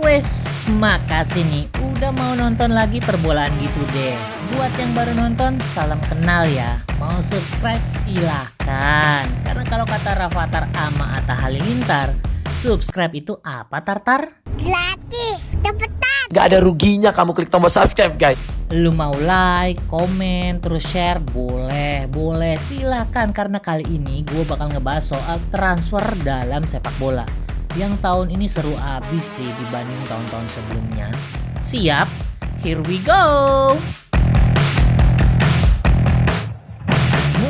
Wes, makasih nih udah mau nonton lagi perbolaan gitu deh. Buat yang baru nonton, salam kenal ya. Mau subscribe silahkan. Karena kalau kata Rafathar ama Atta Halilintar, subscribe itu apa Tartar? Gratis, cepetan. Gak ada ruginya kamu klik tombol subscribe, guys. Lu mau like, komen, terus share, boleh silahkan. Karena kali ini gue bakal ngebahas soal transfer dalam sepak bola yang tahun ini seru abis sih dibanding tahun-tahun sebelumnya. Siap? Here we go!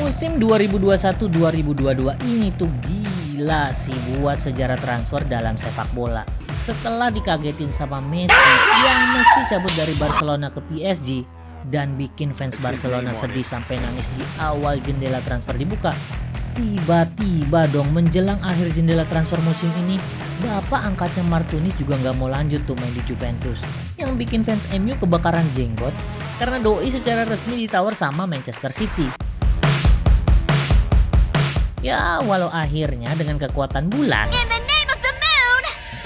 Musim 2021-2022 ini tuh gila sih buat sejarah transfer dalam sepak bola. Setelah dikagetin sama Messi yang mesti cabut dari Barcelona ke PSG dan bikin fans Barcelona sedih sampai nangis di awal jendela transfer dibuka, tiba-tiba dong menjelang akhir jendela transfer musim ini, bapak angkatnya Martinez juga nggak mau lanjut tuh main di Juventus, yang bikin fans MU kebakaran jenggot karena doi secara resmi ditawar sama Manchester City. Ya walau akhirnya dengan kekuatan bulan,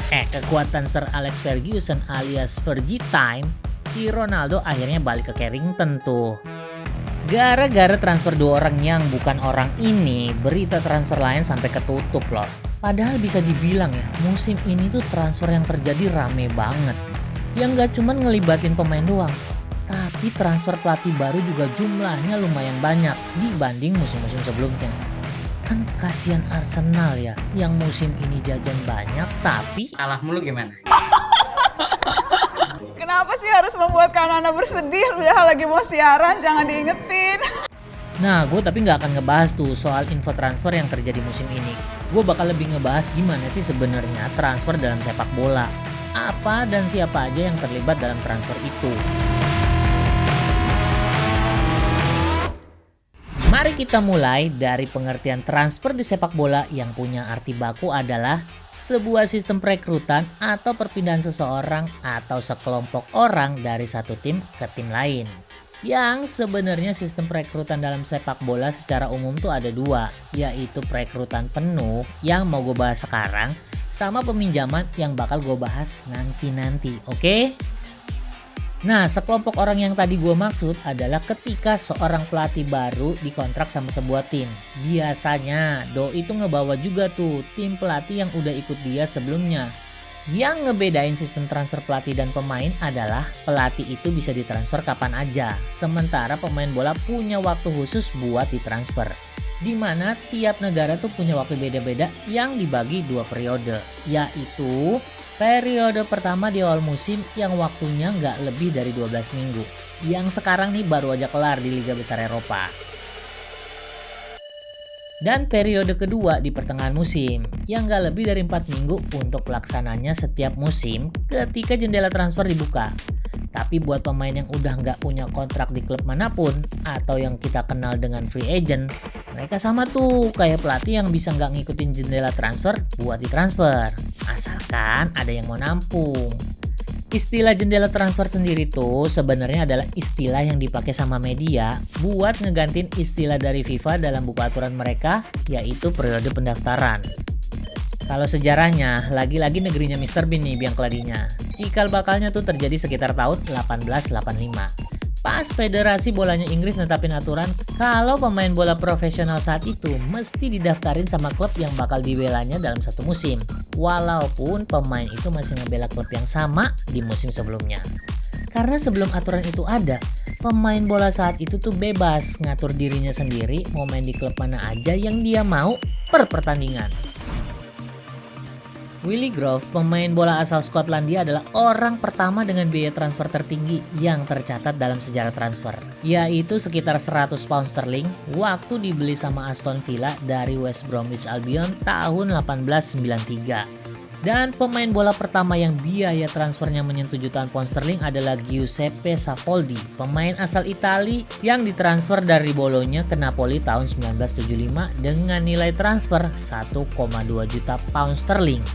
kekuatan Sir Alex Ferguson alias Fergie Time, si Ronaldo akhirnya balik ke Carrington tuh. Gara-gara transfer dua orang yang bukan orang ini, berita transfer lain sampai ketutup loh. Padahal bisa dibilang ya, musim ini tuh transfer yang terjadi rame banget. Yang gak cuman ngelibatin pemain doang, tapi transfer pelatih baru juga jumlahnya lumayan banyak dibanding musim-musim sebelumnya. Kan kasihan Arsenal ya, yang musim ini jajan banyak tapi kalah mulu gimana? Kenapa sih harus membuat Kanana bersedih? Udah lagi mau siaran, jangan diingetin. Nah, gue tapi nggak akan ngebahas tuh soal info transfer yang terjadi musim ini. Gue bakal lebih ngebahas gimana sih sebenarnya transfer dalam sepak bola. Apa dan siapa aja yang terlibat dalam transfer itu. Mari kita mulai dari pengertian transfer di sepak bola yang punya arti baku adalah sebuah sistem perekrutan atau perpindahan seseorang atau sekelompok orang dari satu tim ke tim lain. Yang sebenarnya sistem perekrutan dalam sepak bola secara umum tuh ada dua, yaitu perekrutan penuh yang mau gue bahas sekarang sama peminjaman yang bakal gue bahas nanti-nanti, oke? Nah, sekelompok orang yang tadi gue maksud adalah ketika seorang pelatih baru dikontrak sama sebuah tim. Biasanya doi itu ngebawa juga tuh tim pelatih yang udah ikut dia sebelumnya. Yang ngebedain sistem transfer pelatih dan pemain adalah pelatih itu bisa ditransfer kapan aja. Sementara pemain bola punya waktu khusus buat ditransfer. Dimana tiap negara tuh punya waktu beda-beda yang dibagi dua periode. Yaitu periode pertama di awal musim yang waktunya nggak lebih dari 12 minggu. Yang sekarang nih baru aja kelar di Liga Besar Eropa. Dan periode kedua di pertengahan musim yang nggak lebih dari 4 minggu untuk pelaksananya setiap musim ketika jendela transfer dibuka. Tapi buat pemain yang udah nggak punya kontrak di klub manapun atau yang kita kenal dengan free agent, mereka sama tuh kayak pelatih yang bisa nggak ngikutin jendela transfer buat ditransfer. Asalkan ada yang mau nampung. Istilah jendela transfer sendiri tuh sebenarnya adalah istilah yang dipakai sama media buat ngegantiin istilah dari FIFA dalam buku aturan mereka, yaitu periode pendaftaran. Kalau sejarahnya, lagi-lagi negerinya Mr. Bean nih biang keladinya. Cikal bakalnya tuh terjadi sekitar tahun 1885. Pas Federasi Bolanya Inggris netapin aturan kalau pemain bola profesional saat itu mesti didaftarin sama klub yang bakal dibelanya dalam satu musim. Walaupun pemain itu masih ngebela klub yang sama di musim sebelumnya. Karena sebelum aturan itu ada, pemain bola saat itu tuh bebas ngatur dirinya sendiri mau main di klub mana aja yang dia mau per pertandingan. Willie Grove, pemain bola asal Skotlandia, adalah orang pertama dengan biaya transfer tertinggi yang tercatat dalam sejarah transfer, yaitu sekitar 100 pound sterling waktu dibeli sama Aston Villa dari West Bromwich Albion tahun 1893. Dan pemain bola pertama yang biaya transfernya menyentuh jutaan pound sterling adalah Giuseppe Savoldi, pemain asal Itali yang ditransfer dari Bologna ke Napoli tahun 1975 dengan nilai transfer 1,2 juta pound sterling.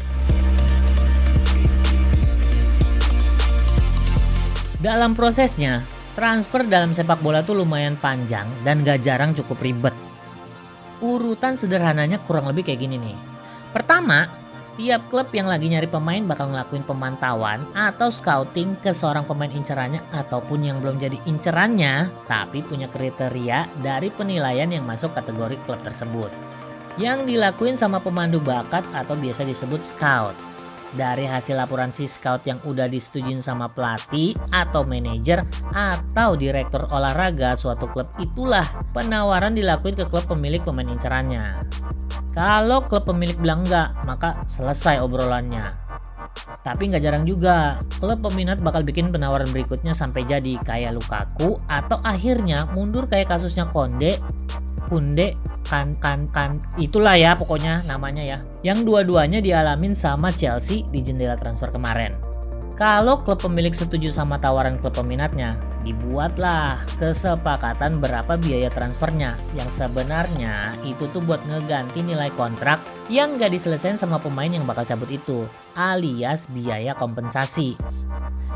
Dalam prosesnya, transfer dalam sepak bola tuh lumayan panjang dan gak jarang cukup ribet. Urutan sederhananya kurang lebih kayak gini nih. Pertama, Tiap klub yang lagi nyari pemain bakal ngelakuin pemantauan atau scouting ke seorang pemain incerannya ataupun yang belum jadi incerannya tapi punya kriteria dari penilaian yang masuk kategori klub tersebut. Yang dilakuin sama pemandu bakat atau biasa disebut scout. Dari hasil laporan si scout yang udah disetujuin sama pelatih atau manajer atau direktur olahraga suatu klub, itulah penawaran dilakuin ke klub pemilik pemain incerannya. Kalau klub pemilik bilang enggak, maka selesai obrolannya. Tapi nggak jarang juga, klub peminat bakal bikin penawaran berikutnya sampai jadi kayak Lukaku atau akhirnya mundur kayak kasusnya Konde, Kunde, itulah ya pokoknya namanya ya. Yang dua-duanya dialamin sama Chelsea di jendela transfer kemarin. Kalau klub pemilik setuju sama tawaran klub peminatnya, dibuatlah kesepakatan berapa biaya transfernya yang sebenarnya itu tuh buat ngeganti nilai kontrak yang gak diselesain sama pemain yang bakal cabut itu, alias biaya kompensasi.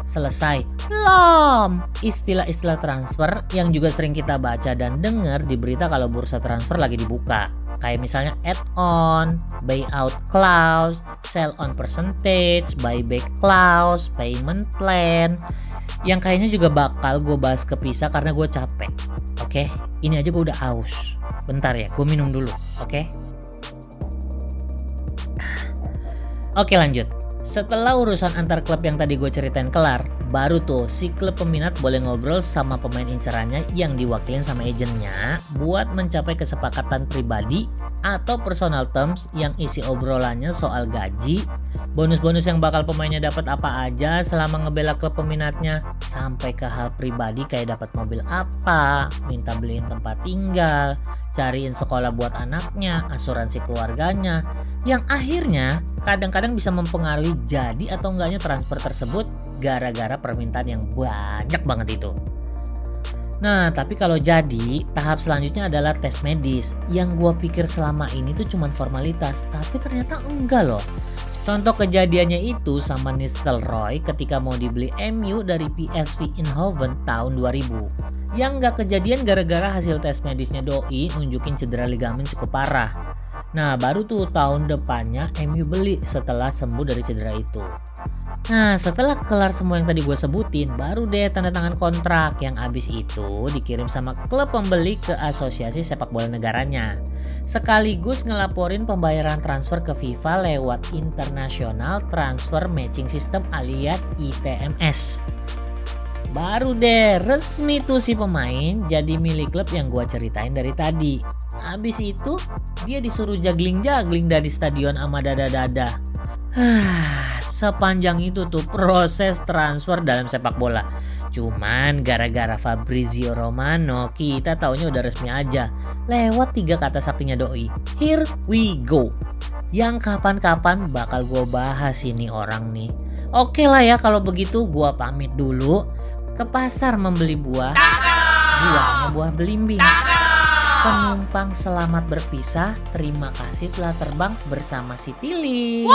Selesai. Belum. Istilah-istilah transfer yang juga sering kita baca dan dengar di berita kalau bursa transfer lagi dibuka. Kayak misalnya add-on, buyout clause, sell on percentage, buyback clause, payment plan. Yang kayaknya juga bakal gue bahas kepisah karena gue capek. Oke, ini aja gue udah haus. Bentar ya, gue minum dulu. Oke, lanjut. Setelah urusan antar klub yang tadi gue ceritain kelar, baru tuh si klub peminat boleh ngobrol sama pemain incerannya yang diwakilin sama agennya buat mencapai kesepakatan pribadi atau personal terms yang isi obrolannya soal gaji, bonus-bonus yang bakal pemainnya dapat apa aja selama ngebela klub peminatnya, sampai ke hal pribadi kayak dapat mobil apa, minta beliin tempat tinggal, cariin sekolah buat anaknya, asuransi keluarganya, yang akhirnya kadang-kadang bisa mempengaruhi jadi atau enggaknya transfer tersebut gara-gara permintaan yang banyak banget itu. Nah, tapi kalau jadi, tahap selanjutnya adalah tes medis yang gua pikir selama ini tuh cuman formalitas, tapi ternyata enggak loh. Contoh kejadiannya itu sama Nistelrooy ketika mau dibeli MU dari PSV Eindhoven tahun 2000. Yang gak kejadian gara-gara hasil tes medisnya doi nunjukin cedera ligamen cukup parah. Nah, baru tuh tahun depannya MU beli setelah sembuh dari cedera itu. Nah, setelah kelar semua yang tadi gue sebutin, baru deh tanda tangan kontrak yang abis itu dikirim sama klub pembeli ke asosiasi sepak bola negaranya. Sekaligus ngelaporin pembayaran transfer ke FIFA lewat International Transfer Matching System alias ITMS. Baru deh resmi tuh si pemain jadi milik klub yang gue ceritain dari tadi. Abis itu dia disuruh jagling-jagling dari stadion sama dada-dada. Sepanjang itu tuh proses transfer dalam sepak bola. Cuman gara-gara Fabrizio Romano kita taunya udah resmi aja lewat 3 kata saktinya doi. Here we go. Yang kapan-kapan bakal gue bahas ini orang nih. Oke lah ya kalau begitu gue pamit dulu ke pasar membeli buah. Buahnya buah belimbing. Penumpang selamat berpisah. Terima kasih telah terbang bersama si Tiling.